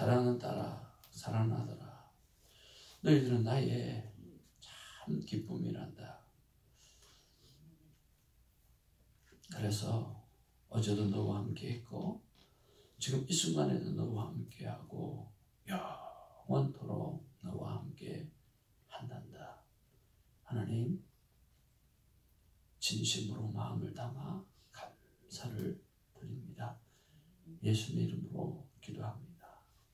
사랑하는 딸아, 사랑하는 아들아, 너희들은 나의 참 기쁨이란다. 그래서 어제도 너와 함께 했고 지금 이 순간에도 너와 함께하고 영원토록 너와 함께 한단다. 하나님, 진심으로 마음을 담아 감사를 드립니다. 예수님 이름으로 기도합니다.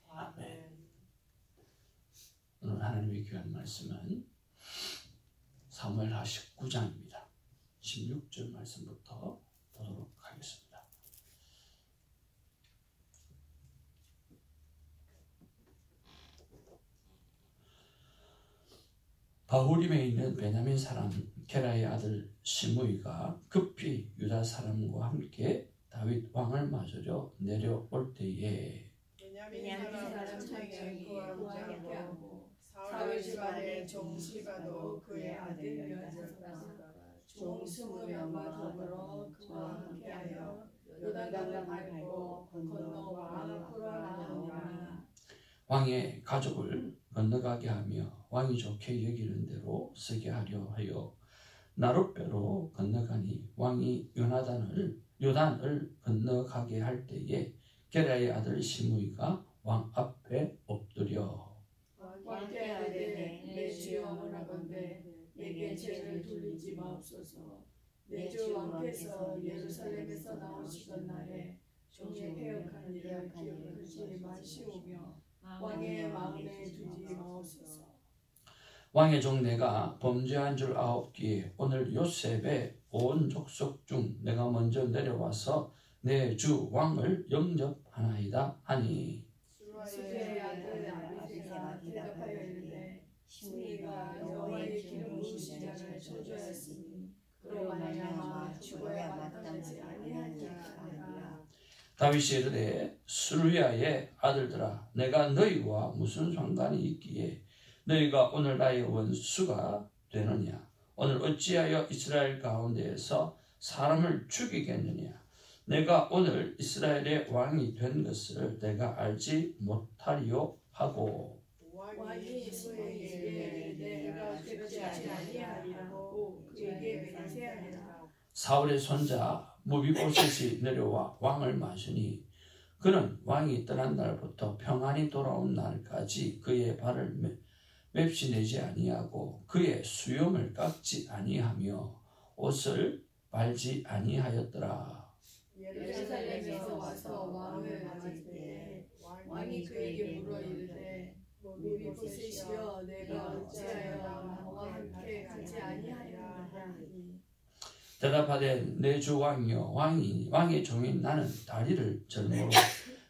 아멘. 오늘 하나님의 귀한 말씀은 사무엘하 19장입니다. 16절 말씀부터 보도록 하겠습니다. 바후림에 있는 베냐민 사람 게라의 아들 시므이가 급히 유다 사람과 함께 다윗 왕을 맞으려 내려올 때에 베냐민 사람 창이 그와 함께하고 사울 집안의 종 시바도 그의 아들 16과 종 20명과 더불어 그와 함께하여 요단강을 밟고 건너 왕 앞으로 나아오니라. 왕의 가족을 건너가게 하며 왕이 좋게 여기는 대로 쓰게 하려 하여 나룻배로 건너가니 왕이 요단을 건너가게 할 때에 게라의 아들 시므이가 왕 앞에 엎드려 왕께 아뢰되 내 주여 원하건대 내게 죄를 돌리지 마옵소서. 내 주 왕께서 예루살렘에서 나오시던 날에 종의 패역한 일을 기억하지 마시오며 왕의 마음에 두지 마옵소서. 왕의 종 내가 범죄한 줄 아옵기에 오늘 요셉의 온 족속 중 내가 먼저 내려와서 내 주 왕을 영접하나이다 하니 수의 아들 아비새가 대답하여 이르되 시므이가 여호와의 기름 부으신 자를 저주하였으니 그로 말미암아 죽어야 마땅하지 아니하니라. 다윗이 이르되 수르야의 아들들아 내가 너희와 무슨 상관이 있기에 너희가 오늘 나의 원수가 되느냐. 오늘 어찌하여 이스라엘 가운데에서 사람을 죽이겠느냐. 내가 오늘 이스라엘의 왕이 된 것을 내가 알지 못하리요 하고 왕이 시므이에게 내가 그렇지 아니하리라고 그에게 맹세하니라. 사울의 손자 무비보셋이 내려와 왕을 맞으니 그는 왕이 떠난 날부터 평안히 돌아온 날까지 그의 발을 맵시내지 아니하고 그의 수염을 깎지 아니하며 옷을 말지 아니하였더라. 예루살렘에서 와서 왕을 맞을 때에 왕이 그에게 물어 이르되 무비보셋이여 내가 어찌하여 나와 함께 가지 아니하였느냐 하니 대답하되 내 주 왕이여 왕의 종인 나는 다리를 절므로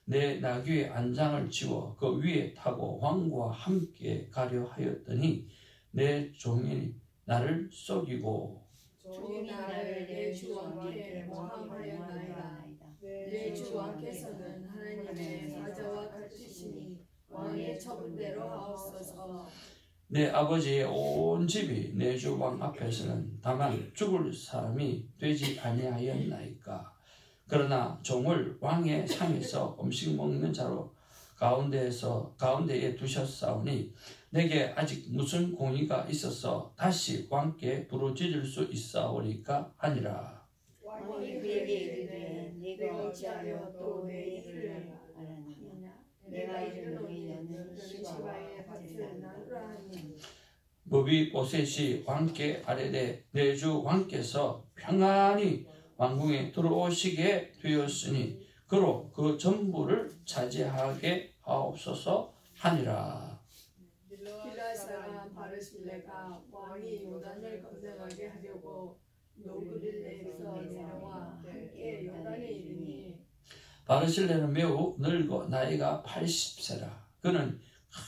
내 나귀의 안장을 지워 그 위에 타고 왕과 함께 가려 하였더니 내 종이 나를 속이고 종이 나를 내 주 왕께 모함하였나이다. 내 주 왕께서는 하나님의 사자와 같으시니 왕의 처분대로 하옵소서. 내 아버지의 온 집이 내 주 왕 앞에서는 다만 죽을 사람이 되지 아니하였나이까. 그러나 종을 왕의 상에서 음식 먹는 자로 가운데에 두셨사오니 내게 아직 무슨 공의가 있어서 다시 왕께 부르짖을 수 있사오리까 하니라. 왕이 그에게 이르되 네가 어찌하여 또 내 일을 알았느냐. 내가 이르노니 너는 시바의 밭을 나누라 하니 무비보셋이 왕께 아뢰되 내 주 왕께서 평안히 왕궁에 들어오시게 되었으니 그로 그 전부를 차지하게 하옵소서 하니라. 길라 사람 바르실레가 왕이 요단을 건너가게 하려고 노그릴레에서 내려와 함께 요단에 이르니 바르실레는 매우 늙어 나이가 80세라. 그는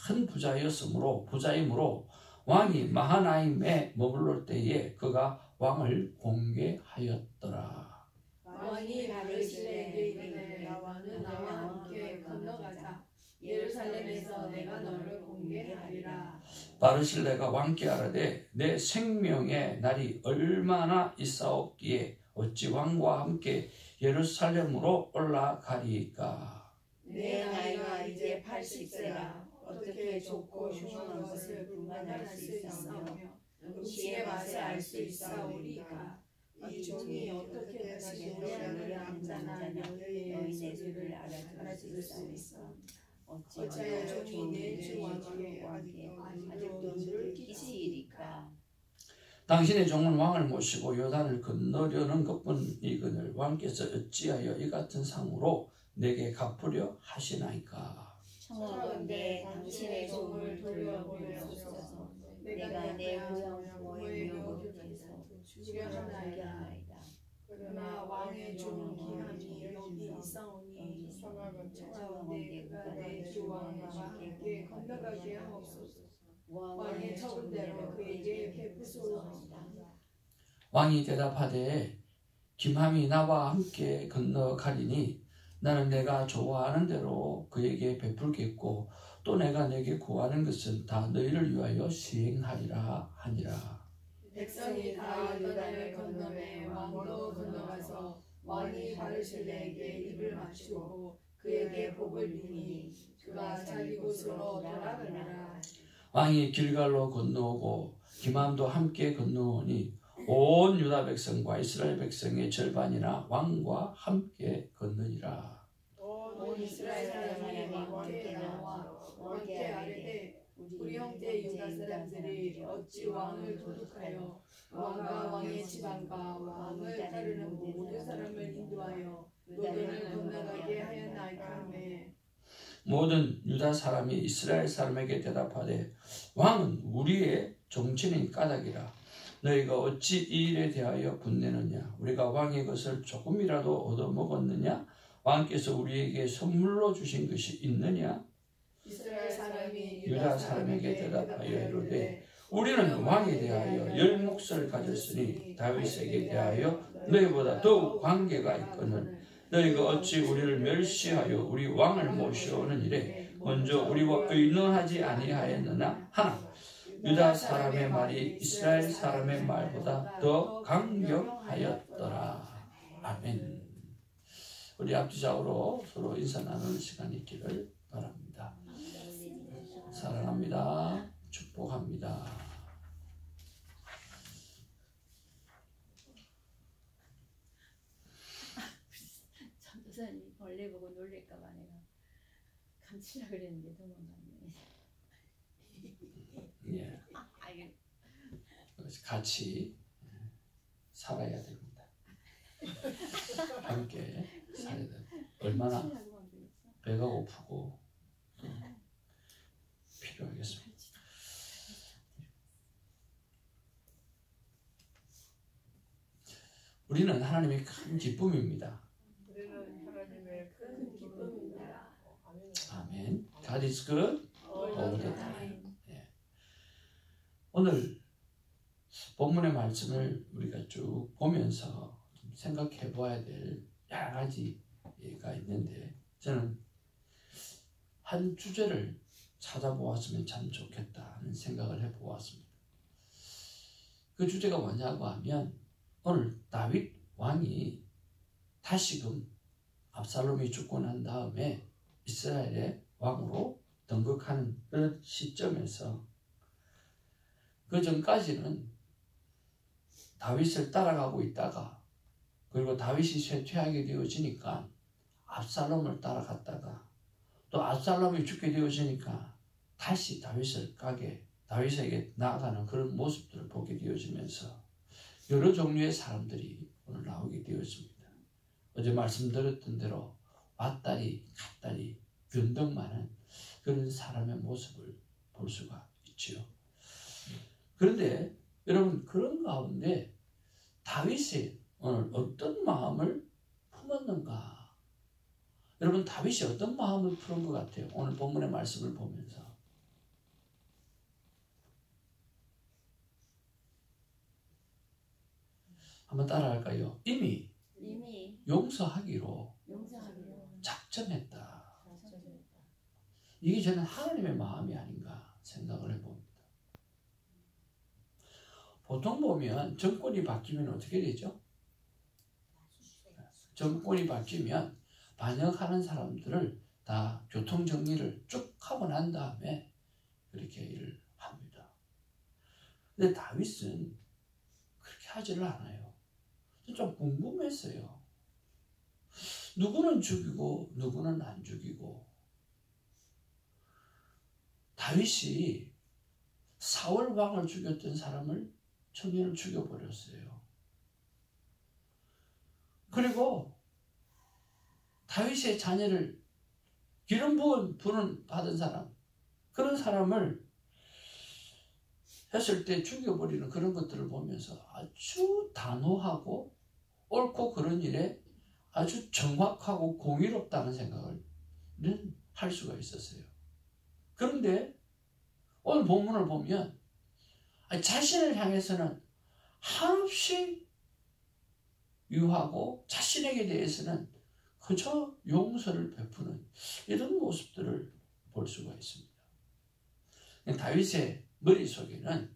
큰 부자이므로 왕이 마하나임에 머물러 때에 그가 왕을 공개하였더라. 왕이 바르실레에게 이르되 나와 함께 건너가자. 예루살렘에서 내가 너를 공개하리라. 바르실레가 왕께 아뢰되 내 생명의 날이 얼마나 있사옵기에 어찌 왕과 함께 예루살렘으로 올라가리까. 내 나이가 이제 80세라 어떻게 좋고 흉한 것을 분간할 수 있사오며 음식의 맛을 알 수 있사오리까. 이 종이 어떻게 다시 오려는 남자나 여인의 죄를 알아줄 수 있어. 어찌하여 종이 내 주 왕에게 아직도 늘 끼치이리까. 당신의 종은 왕을 모시고 요단을 건너려는 것뿐이거늘 왕께서 어찌하여 이 같은 상으로 내게 갚으려 하시나이까. 청하건대 당신의 종을 돌려보내옵소서. 내가 내 고향 부모의 묘역에서 죽여나이다. 그러나 왕의 종 기함이 여기 있사오니 청하건대 그가 내 주 왕과 함께 건너가게 하옵소서. 왕의 처분대로 그에게 베푸소서. 왕이 대답하되 김함이 나와 함께 건너가리니 나는 내가 좋아하는 대로 그에게 베풀겠고 또 내가 내게 구하는 것은 다 너희를 위하여 시행하리라 하니라. 백성이 다 요단을 건너매 왕도 건너가서 왕이 바르실레에게 입을 맞추고 그에게 복을 비니 그가 자기 곳으로 돌아가니라. 왕이 길갈로 건너오고 김함도 함께 건너오니 온 유다 백성과 이스라엘 백성의 절반이나 왕과 함께 건너니라. 온 이스라엘 사람이 왕께 나와 왕께 아뢰되 우리 형제 유다 사람들이 어찌 왕을 도둑하여 왕과 왕의 지방과 왕을 따르는 모든 사람을 인도하여 요단을 건너가게 하였나이까 하매. 모든 유다 사람이 이스라엘 사람에게 대답하되 왕은 우리의 종친인 까닭이라. 너희가 어찌 이 일에 대하여 분내느냐? 우리가 왕의 것을 조금이라도 얻어먹었느냐? 왕께서 우리에게 선물로 주신 것이 있느냐? 이스라엘 사람이 유다 사람에게 대답하여 이르되 우리는 왕에 대하여 열 몫을 가졌으니 다윗에게 대하여 너희보다 더욱 관계가 있거늘 너희가 어찌 우리를 멸시하여 우리 왕을 모셔오는 일에 먼저 우리와 의논하지 아니하였느냐 하나 유다 사람의 말이 이스라엘 사람의 말보다 더 강경하였더라. 아멘. 우리 앞뒤좌우로 서로 인사 나누는 시간이 있기를 바랍니다. 사랑합니다. 축복합니다. 전도사님 벌레 보고 놀랄까봐 내가 감치라 그랬는데 도망갔네. 예. 같이 살아야 됩니다. 함께 살아야 됩니다. 얼마나 배가 고프고 필요하겠습니다. 우리는 하나님의 큰 기쁨입니다. 아멘. God is good all the time. 예. 오늘 본문의 말씀을 우리가 쭉 보면서 좀 생각해 보아야 될 여러 가지가 있는데 저는 한 주제를 찾아보았으면 참 좋겠다 하는 생각을 해보았습니다. 그 주제가 뭐냐고 하면 오늘 다윗 왕이 다시금 압살롬이 죽고 난 다음에 이스라엘의 왕으로 등극하는 그런 시점에서 그 전까지는 다윗을 따라가고 있다가 그리고 다윗이 쇠퇴하게 되어지니까 압살롬을 따라갔다가 또 압살롬이 죽게 되어지니까 다시 다윗에게 나아가는 그런 모습들을 보게 되어지면서 여러 종류의 사람들이 오늘 나오게 되었습니다. 어제 말씀드렸던 대로 왔다리 갔다리 변덕 많은 그런 사람의 모습을 볼 수가 있지요. 그런데 여러분 그런 가운데 다윗이 오늘 어떤 마음을 품었는가? 여러분 다윗이 어떤 마음을 품은 것 같아요? 오늘 본문의 말씀을 보면서 한번 따라할까요? 이미 용서하기로 작정했다. 이게 저는 하나님의 마음이 아닌가 생각을 해봅니다. 보통 보면 정권이 바뀌면 어떻게 되죠? 정권이 바뀌면 반역하는 사람들을 다 교통정리를 쭉 하고 난 다음에 그렇게 일을 합니다. 근데 다윗은 그렇게 하지를 않아요. 좀 궁금했어요. 누구는 죽이고 누구는 안 죽이고. 다윗이 사울 왕을 죽였던 사람을 청년을 죽여버렸어요. 그리고 다윗의 자녀를 기름 부은 받은 사람, 그런 사람을 했을 때 죽여버리는 그런 것들을 보면서 아주 단호하고 옳고 그런 일에 아주 정확하고 공의롭다는 생각을 할 수가 있었어요. 그런데 오늘 본문을 보면 자신을 향해서는 한없이 유하고 자신에게 대해서는 그저 용서를 베푸는 이런 모습들을 볼 수가 있습니다. 다윗의 머릿속에는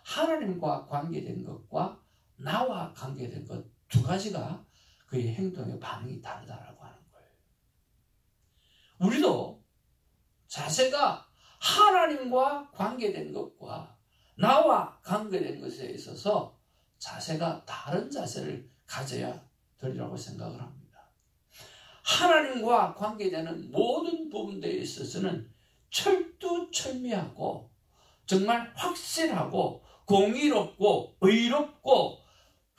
하나님과 관계된 것과 나와 관계된 것 두 가지가 그의 행동의 반응이 다르다라고 하는 거예요. 우리도 자세가 하나님과 관계된 것과 나와 관계된 것에 있어서 자세가 다른 자세를 가져야 되리라고 생각을 합니다. 하나님과 관계되는 모든 부분들에 있어서는 철두철미하고 정말 확실하고 공의롭고 의롭고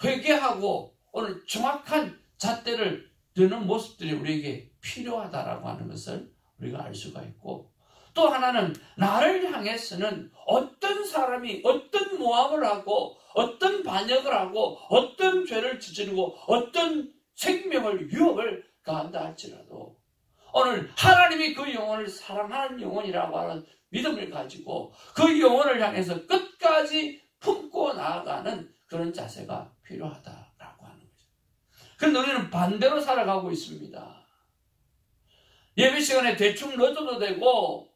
회개하고 오늘 정확한 잣대를 드는 모습들이 우리에게 필요하다라고 하는 것을 우리가 알 수가 있고, 또 하나는 나를 향해서는 어떤 사람이 어떤 모함을 하고 어떤 반역을 하고 어떤 죄를 저지르고 어떤 생명을 위협을 가한다 할지라도 오늘 하나님이 그 영혼을 사랑하는 영혼이라고 하는 믿음을 가지고 그 영혼을 향해서 끝까지 품고 나아가는 그런 자세가 필요하다라고 하는 거죠. 그런데 우리는 반대로 살아가고 있습니다. 예배 시간에 대충 넣어도 되고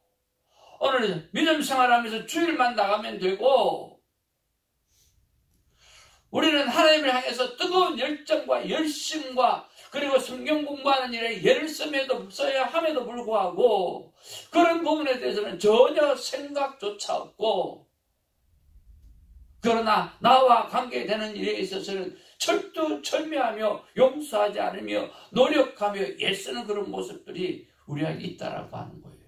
오늘 믿음 생활하면서 주일만 나가면 되고, 우리는 하나님을 향해서 뜨거운 열정과 열심과 그리고 성경 공부하는 일에 예를 써야 함에도 불구하고 그런 부분에 대해서는 전혀 생각조차 없고, 그러나 나와 관계되는 일에 있어서는 철두철미하며 용서하지 않으며 노력하며 애쓰는 그런 모습들이 우리에게 있다라고 하는 거예요.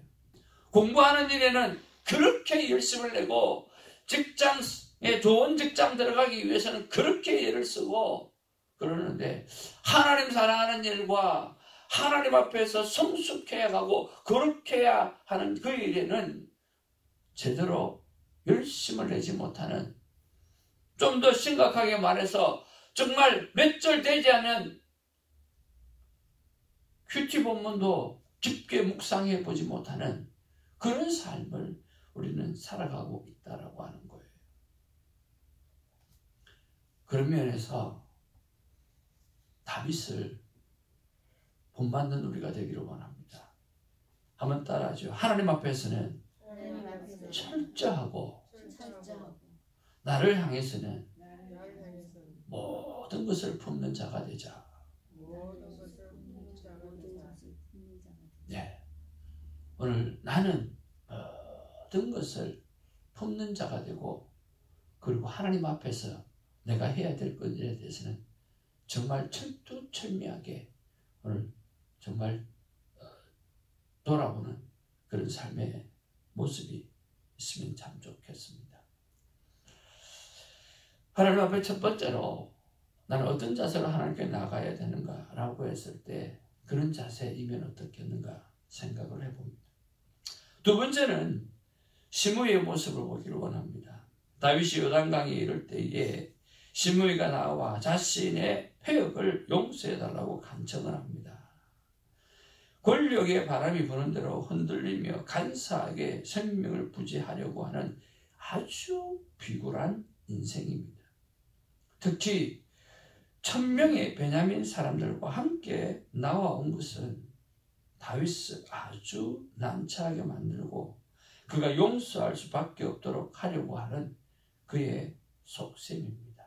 공부하는 일에는 그렇게 열심을 내고 직장에 좋은 직장 들어가기 위해서는 그렇게 애를 쓰고 그러는데, 하나님 사랑하는 일과 하나님 앞에서 성숙해야 하고 그렇게 해야 하는 그 일에는 제대로 열심을 내지 못하는, 좀 더 심각하게 말해서 정말 몇 절 되지 않은 큐티 본문도 깊게 묵상해 보지 못하는 그런 삶을 우리는 살아가고 있다라고 하는 거예요. 그런 면에서 다윗을 본받는 우리가 되기를 원합니다. 한번 따라하죠. 하나님 앞에서는 철저하고 나를 향해서는 모든 것을 품는 자가 되자. 네. 오늘 나는 모든 것을 품는 자가 되고, 그리고 하나님 앞에서 내가 해야 될 것에 대해서는 정말 철두철미하게 오늘 정말 돌아보는 그런 삶의 모습이 있으면 참 좋겠습니다. 하나님 앞에 첫 번째로 나는 어떤 자세로 하나님께 나가야 되는가라고 했을 때 그런 자세이면 어떻겠는가 생각을 해봅니다. 두 번째는 시므이의 모습을 보기를 원합니다. 다윗이 요단강에 이를 때에 시므이가 나와 자신의 패역을 용서해달라고 간청을 합니다. 권력의 바람이 부는 대로 흔들리며 간사하게 생명을 부지하려고 하는 아주 비굴한 인생입니다. 특히 1000명의 베냐민 사람들과 함께 나와온 것은 다윗을 아주 난처하게 만들고 그가 용서할 수밖에 없도록 하려고 하는 그의 속셈입니다.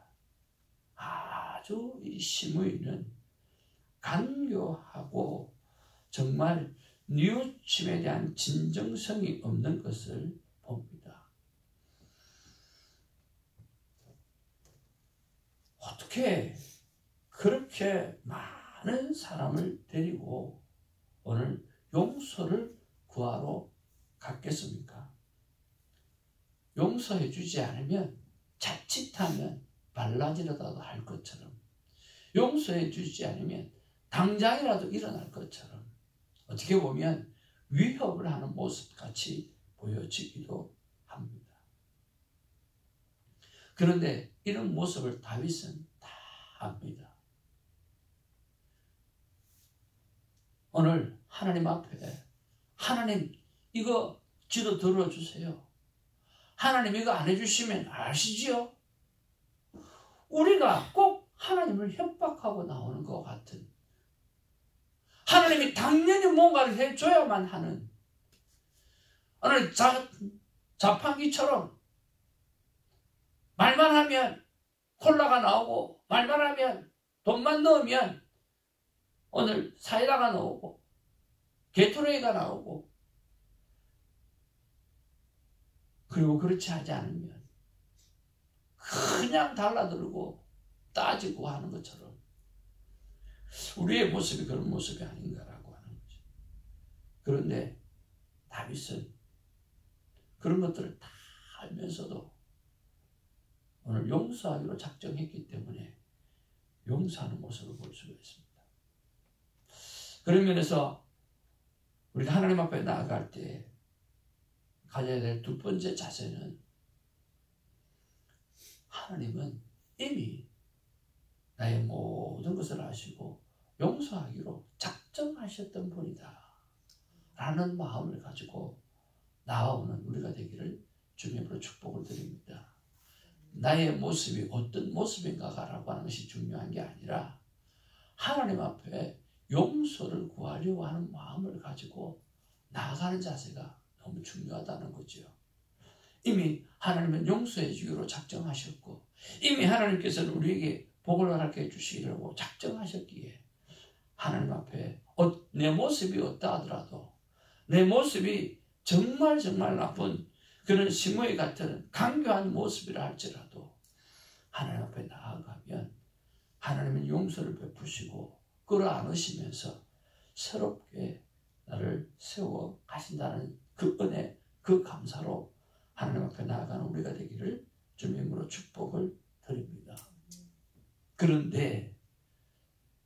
아주 이 시므이는 간교하고 정말 뉘우침에 대한 진정성이 없는 것을 봅니다. 어떻게 그렇게 많은 사람을 데리고 오늘 용서를 구하러 갔겠습니까? 용서해 주지 않으면 자칫하면 발라지라도 할 것처럼, 용서해 주지 않으면 당장이라도 일어날 것처럼 어떻게 보면 위협을 하는 모습같이 보여지기도 합니다. 그런데 이런 모습을 다윗은 다 압니다. 오늘 하나님 앞에 하나님 이거 기도 들어주세요. 하나님 이거 안 해주시면 아시지요? 우리가 꼭 하나님을 협박하고 나오는 것 같은, 하나님이 당연히 뭔가를 해줘야만 하는, 오늘 자판기처럼 말만 하면 콜라가 나오고, 말만 하면 돈만 넣으면 오늘 사이다가 나오고 게토레이가 나오고, 그리고 그렇지 하지 않으면 그냥 달라들고 따지고 하는 것처럼 우리의 모습이 그런 모습이 아닌가라고 하는 거죠. 그런데 다윗은 그런 것들을 다 알면서도 오늘 용서하기로 작정했기 때문에 용서하는 모습을 볼 수가 있습니다. 그런 면에서 우리가 하나님 앞에 나아갈 때 가져야 될 두 번째 자세는, 하나님은 이미 나의 모든 것을 아시고 용서하기로 작정하셨던 분이다 라는 마음을 가지고 나아오는 우리가 되기를 주님으로 축복을 드립니다. 나의 모습이 어떤 모습인가라고 하는 것이 중요한 게 아니라 하나님 앞에 용서를 구하려고 하는 마음을 가지고 나아가는 자세가 너무 중요하다는 거죠. 이미 하나님은 용서해 주기로 작정하셨고, 이미 하나님께서는 우리에게 복을 허락해 주시기로 작정하셨기에 하나님 앞에 내 모습이 어떠 하더라도, 내 모습이 정말 나쁜 그런 시므이 같은 강교한 모습이라 할지라도 하나님 앞에 나아가면 하나님은 용서를 베푸시고 끌어안으시면서 새롭게 나를 세워 가신다는 그 은혜, 그 감사로 하나님 앞에 나아가는 우리가 되기를 주님으로 축복을 드립니다. 그런데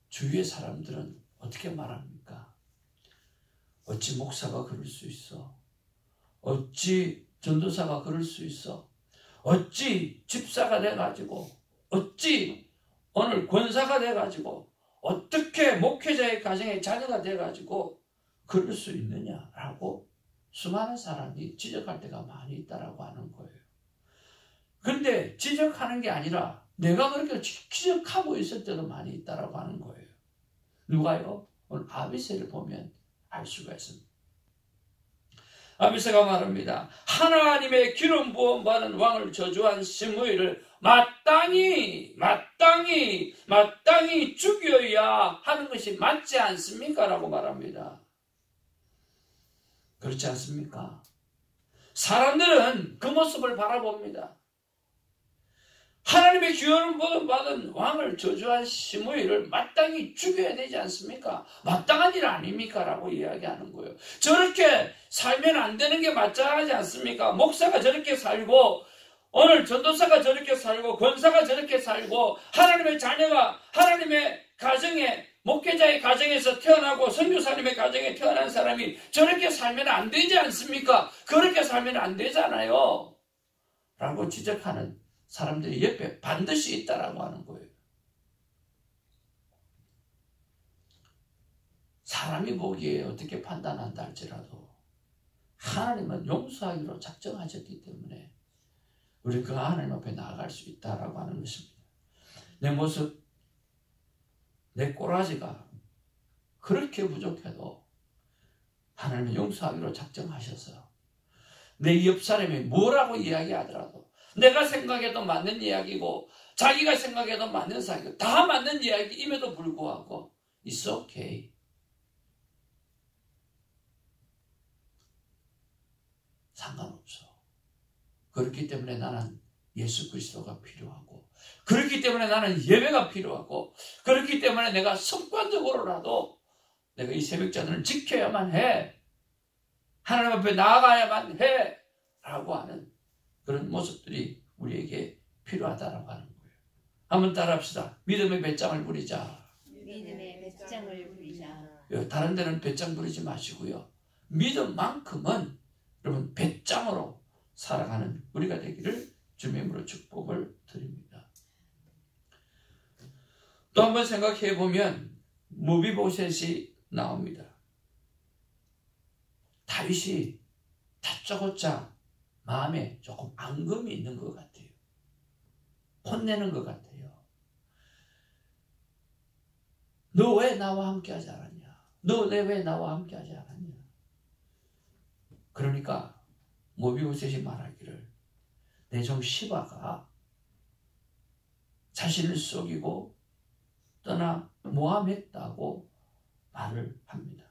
주위의 사람들은 어떻게 말합니까? 어찌 목사가 그럴 수 있어? 어찌 전도사가 그럴 수 있어? 어찌 집사가 돼가지고, 어찌 오늘 권사가 돼가지고, 어떻게 목회자의 가정의 자녀가 돼가지고 그럴 수 있느냐라고 수많은 사람이 지적할 때가 많이 있다라고 하는 거예요. 그런데 지적하는 게 아니라 내가 그렇게 지적하고 있을 때도 많이 있다라고 하는 거예요. 누가요? 오늘 아비새를 보면 알 수가 있습니다. 아비새가 말합니다. 하나님의 기름 부음 받은 왕을 저주한 시므이를 마땅히 죽여야 하는 것이 맞지 않습니까? 라고 말합니다. 그렇지 않습니까? 사람들은 그 모습을 바라봅니다. 하나님의 기름 부음 받은 왕을 저주한 시므이를 마땅히 죽여야 되지 않습니까? 마땅한 일 아닙니까? 라고 이야기하는 거예요. 저렇게 살면 안 되는 게 마땅하지 않습니까? 목사가 저렇게 살고, 오늘 전도사가 저렇게 살고, 권사가 저렇게 살고, 하나님의 자녀가 하나님의 가정에, 목회자의 가정에서 태어나고 선교사님의 가정에 태어난 사람이 저렇게 살면 안 되지 않습니까? 그렇게 살면 안 되잖아요. 라고 지적하는 사람들이 옆에 반드시 있다라고 하는 거예요. 사람이 보기에 어떻게 판단한다 할지라도 하나님은 용서하기로 작정하셨기 때문에 우리 그 하나님 앞에 나아갈 수 있다라고 하는 것입니다. 내 모습, 내 꼬라지가 그렇게 부족해도 하나님은 용서하기로 작정하셔서 내 옆 사람이 뭐라고 이야기하더라도, 내가 생각해도 맞는 이야기고 자기가 생각해도 맞는 사실이고 다 맞는 이야기임에도 불구하고 It's okay. 그렇기 때문에 나는 예수 그리스도가 필요하고, 그렇기 때문에 나는 예배가 필요하고, 그렇기 때문에 내가 습관적으로라도 내가 이 새벽자들을 지켜야만 해, 하나님 앞에 나아가야만 해 라고 하는 그런 모습들이 우리에게 필요하다라고 하는 거예요. 한번 따라합시다. 믿음의 배짱을 부리자. 믿음의 배짱을 부리자. 다른 데는 배짱 부리지 마시고요, 믿음만큼은 여러분 배짱으로 살아가는 우리가 되기를 주님의 이름으로 축복을 드립니다. 또 한번 생각해 보면 무비보셋이 나옵니다. 다윗이 다짜고짜 마음에 조금 앙금이 있는 것 같아요. 혼내는 것 같아요. 너 왜 나와 함께 하지 않았냐? 너 왜 나와 함께 하지 않았냐? 그러니까 무비보셋이 말하기를, 내 종 시바가 자신을 속이고 떠나 모함했다고 말을 합니다.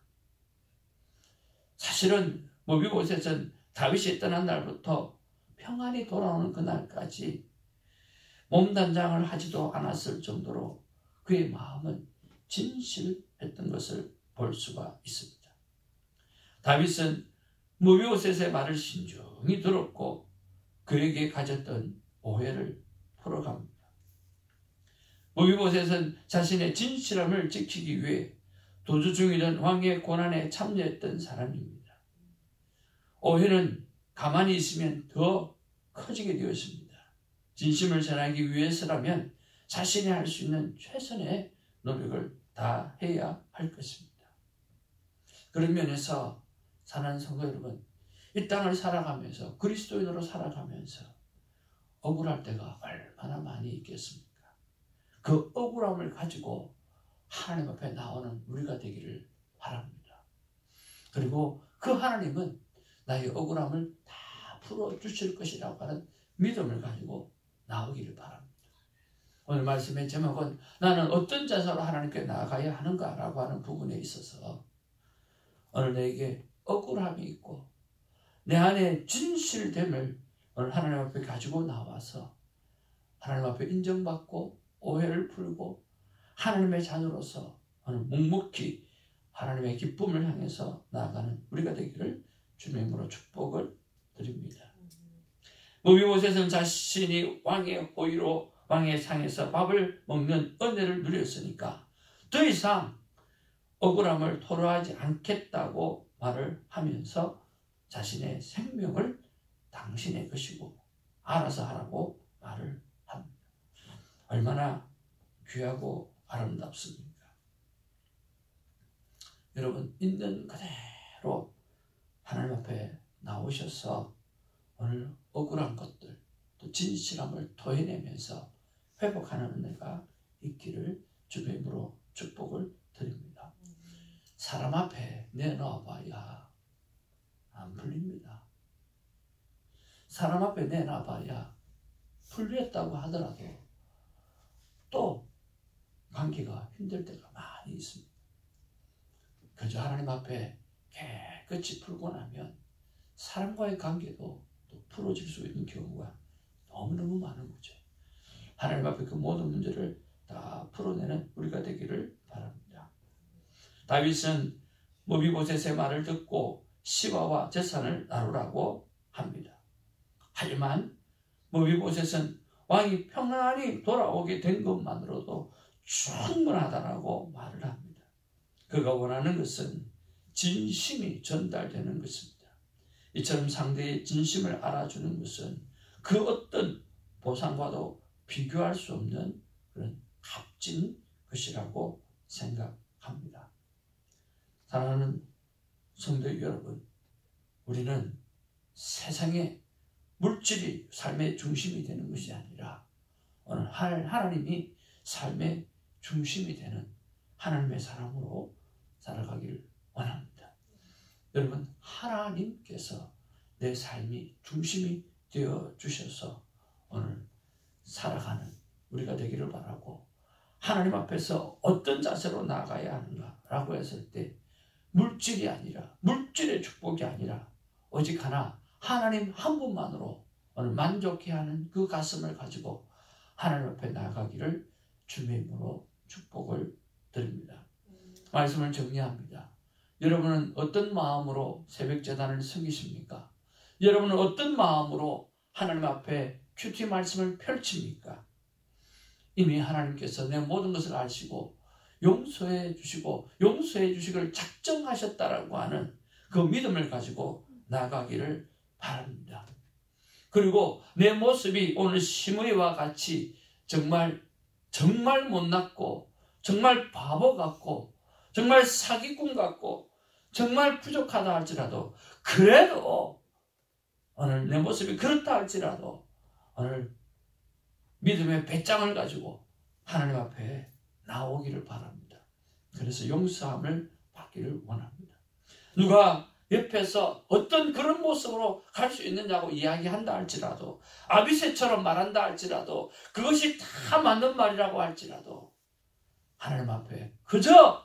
사실은 무비보셋은 다윗이 떠난 날부터 평안히 돌아오는 그날까지 몸단장을 하지도 않았을 정도로 그의 마음은 진실했던 것을 볼 수가 있습니다. 다윗은 무비보셋의 말을 신중히 들었고 그에게 가졌던 오해를 풀어갑니다. 무비보셋은 자신의 진실함을 지키기 위해 도주 중이던 왕의 고난에 참여했던 사람입니다. 오해는 가만히 있으면 더 커지게 되었습니다. 진심을 전하기 위해서라면 자신이 할 수 있는 최선의 노력을 다 해야 할 것입니다. 그런 면에서 사랑하는 성도 여러분, 이 땅을 살아가면서, 그리스도인으로 살아가면서 억울할 때가 얼마나 많이 있겠습니까? 그 억울함을 가지고 하나님 앞에 나오는 우리가 되기를 바랍니다. 그리고 그 하나님은 나의 억울함을 다 풀어주실 것이라고 하는 믿음을 가지고 나오기를 바랍니다. 오늘 말씀의 제목은 나는 어떤 자세로 하나님께 나아가야 하는가라고 하는 부분에 있어서 오늘 내게 억울함이 있고 내 안에 진실됨을 오늘 하나님 앞에 가지고 나와서 하나님 앞에 인정받고 오해를 풀고 하나님의 자녀로서 오늘 묵묵히 하나님의 기쁨을 향해서 나아가는 우리가 되기를 주님의 이름으로 축복을 드립니다. 무비보셋은 자신이 왕의 호의로 왕의 상에서 밥을 먹는 은혜를 누렸으니까 더 이상 억울함을 토로하지 않겠다고 말을 하면서 자신의 생명을 당신의 것이고 알아서 하라고 말을 합니다. 얼마나 귀하고 아름답습니까? 여러분, 있는 그대로 하나님 앞에 나오셔서 오늘 억울한 것들, 또 진실함을 토해내면서 회복하는 은혜가 있기를 주의 이름으로 축복을 드립니다. 사람 앞에 내놔봐야 안 풀립니다. 사람 앞에 내놔봐야 풀렸다고 하더라도 또 관계가 힘들 때가 많이 있습니다. 그저 하나님 앞에 깨끗이 풀고 나면 사람과의 관계도 또 풀어질 수 있는 경우가 너무너무 많은 거죠. 하나님 앞에 그 모든 문제를 다 풀어내는 우리가 되기를 바랍니다. 다윗은 무비보셋의 말을 듣고 시바와 재산을 나누라고 합니다. 하지만 무비보셋은 왕이 평안히 돌아오게 된 것만으로도 충분하다라고 말을 합니다. 그가 원하는 것은 진심이 전달되는 것입니다. 이처럼 상대의 진심을 알아주는 것은 그 어떤 보상과도 비교할 수 없는 그런 값진 것이라고 생각합니다. 사랑하는 성도 여러분, 우리는 세상의 물질이 삶의 중심이 되는 것이 아니라 오늘 하나님이 삶의 중심이 되는 하나님의 사람으로 살아가기를 원합니다. 여러분, 하나님께서 내 삶이 중심이 되어 주셔서 오늘 살아가는 우리가 되기를 바라고, 하나님 앞에서 어떤 자세로 나아가야 하는가라고 했을 때 물질이 아니라, 물질의 축복이 아니라 오직 하나, 하나님 한 분만으로 오늘 만족해하는 그 가슴을 가지고 하나님 앞에 나아가기를 주님의 이름으로 축복을 드립니다. 말씀을 정리합니다. 여러분은 어떤 마음으로 새벽제단을 섬기십니까? 여러분은 어떤 마음으로 하나님 앞에 큐티 말씀을 펼칩니까? 이미 하나님께서 내 모든 것을 아시고 용서해 주시고 용서해 주시기를 작정하셨다라고 하는 그 믿음을 가지고 나가기를 바랍니다. 그리고 내 모습이 오늘 시므이와 같이 정말 못났고 정말 바보 같고 정말 사기꾼 같고 정말 부족하다 할지라도 그래도 오늘 내 모습이 그렇다 할지라도 오늘 믿음의 배짱을 가지고 하나님 앞에 나오기를 바랍니다. 그래서 용서함을 받기를 원합니다. 누가 옆에서 어떤 그런 모습으로 갈 수 있느냐고 이야기한다 할지라도 아비새처럼 말한다 할지라도 그것이 다 맞는 말이라고 할지라도 하나님 앞에 그저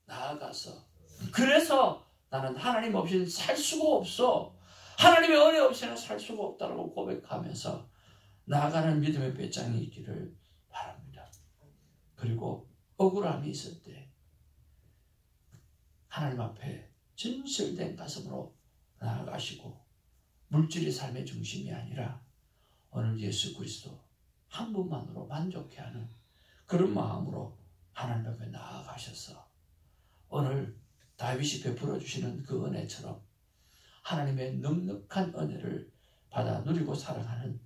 나아가서 그래서 나는 하나님 없이는 살 수가 없어. 하나님의 은혜 없이는 살 수가 없다고 고백하면서 나아가는 믿음의 배짱이 있기를 바랍니다. 그리고 억울함이 있을 때 하나님 앞에 진실된 가슴으로 나아가시고 물질이 삶의 중심이 아니라 오늘 예수 그리스도 한 분만으로 만족해하는 그런 마음으로 하나님 앞에 나아가셔서 오늘 다윗이 베풀어 주시는 그 은혜처럼 하나님의 넉넉한 은혜를 받아 누리고 살아가는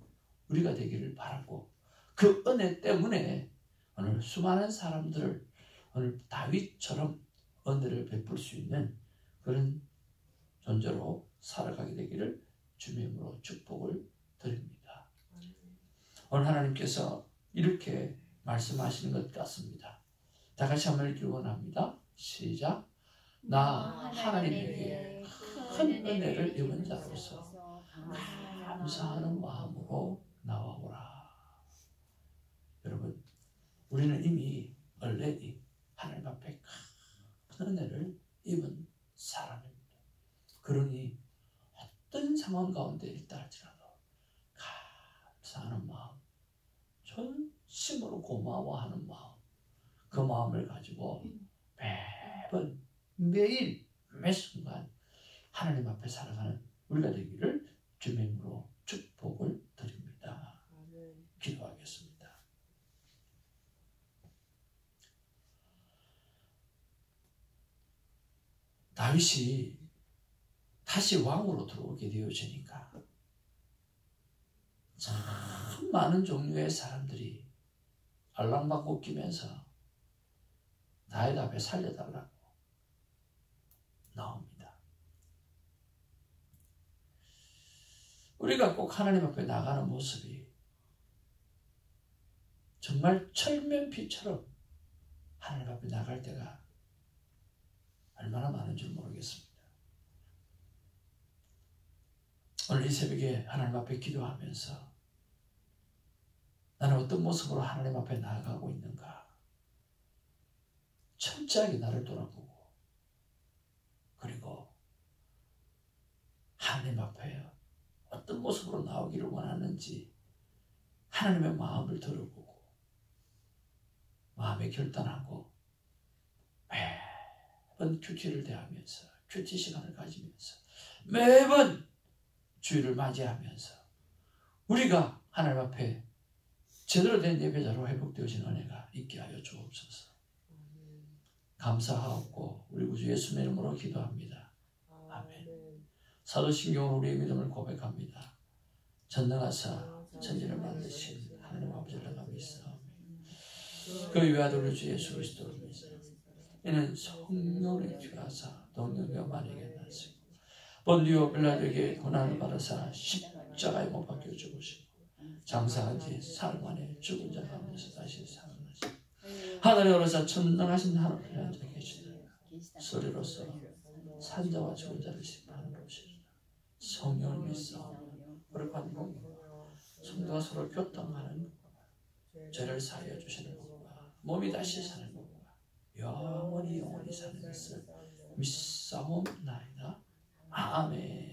우리가 되기를 바라고 그 은혜 때문에 오늘 수많은 사람들을 오늘 다윗처럼 은혜를 베풀 수 있는 그런 존재로 살아가게 되기를 주님의 이름으로 축복을 드립니다. 오늘 하나님께서 이렇게 말씀하시는 것 같습니다. 다 같이 한번 읽기 원합니다. 시작. 나 하나님에게 큰 은혜를 입은 자로서 감사하는 마음으로 나와오라. 여러분, 우리는 이미 얼레디 하나님 앞에 큰 은혜를 입은 사람입니다. 그러니 어떤 상황 가운데 있다 할지라도 감사하는 마음, 전심으로 고마워하는 마음, 그 마음을 가지고 매번 매일 매 순간 하나님 앞에 살아가는 우리가 되기를 주님의 이름으로 축복을 드립니다. 기도하겠습니다. 다윗이 다시 왕으로 들어오게 되어지니까 참 많은 종류의 사람들이 알랑방구 끼면서 다윗 앞에 살려달라고 나옵니다. 우리가 꼭 하나님 앞에 나가는 모습이 정말 철면피처럼 하나님 앞에 나갈 때가 얼마나 많은 줄 모르겠습니다. 오늘 이 새벽에 하나님 앞에 기도하면서 나는 어떤 모습으로 하나님 앞에 나아가고 있는가 철저하게 나를 돌아보고 그리고 하나님 앞에 어떤 모습으로 나오기를 원하는지 하나님의 마음을 들어보고 마음에 결단하고 매번 큐티를 대하면서 큐티 시간을 가지면서 매번 주일을 맞이하면서 우리가 하나님 앞에 제대로 된 예배자로 회복되어진 은혜가 있게 하여 주옵소서. 감사하옵고 우리 구주 예수의 이름으로 기도합니다. 아멘. 사도신경으로 우리의 믿음을 고백합니다. 전능하사 천지를 만드신 하나님 아버지를 내가 믿사오며 그 위아들 우리 주 예수 그리스도를 믿사 이는 성령을 취하사 동역여 만에게 나시고 본디오 빌라도에게 고난을 받아사 십자가에 못 박혀 죽으시고 장사한 지 사흘 만에 죽은 자 가운데서 다시 살아나시고 하늘에 오르사 천능하신 하나님을 앉아 계시다. 소리로서 산자와 죽은 자를 심판하러 오시리라. 성령을 믿사오며 거룩한 몸과 성도가 서로 교통하는 죄를 사하여 주시는 것과 몸이 다시 사는 것과 영원히 사는 것을 믿사옵나이다. 아멘.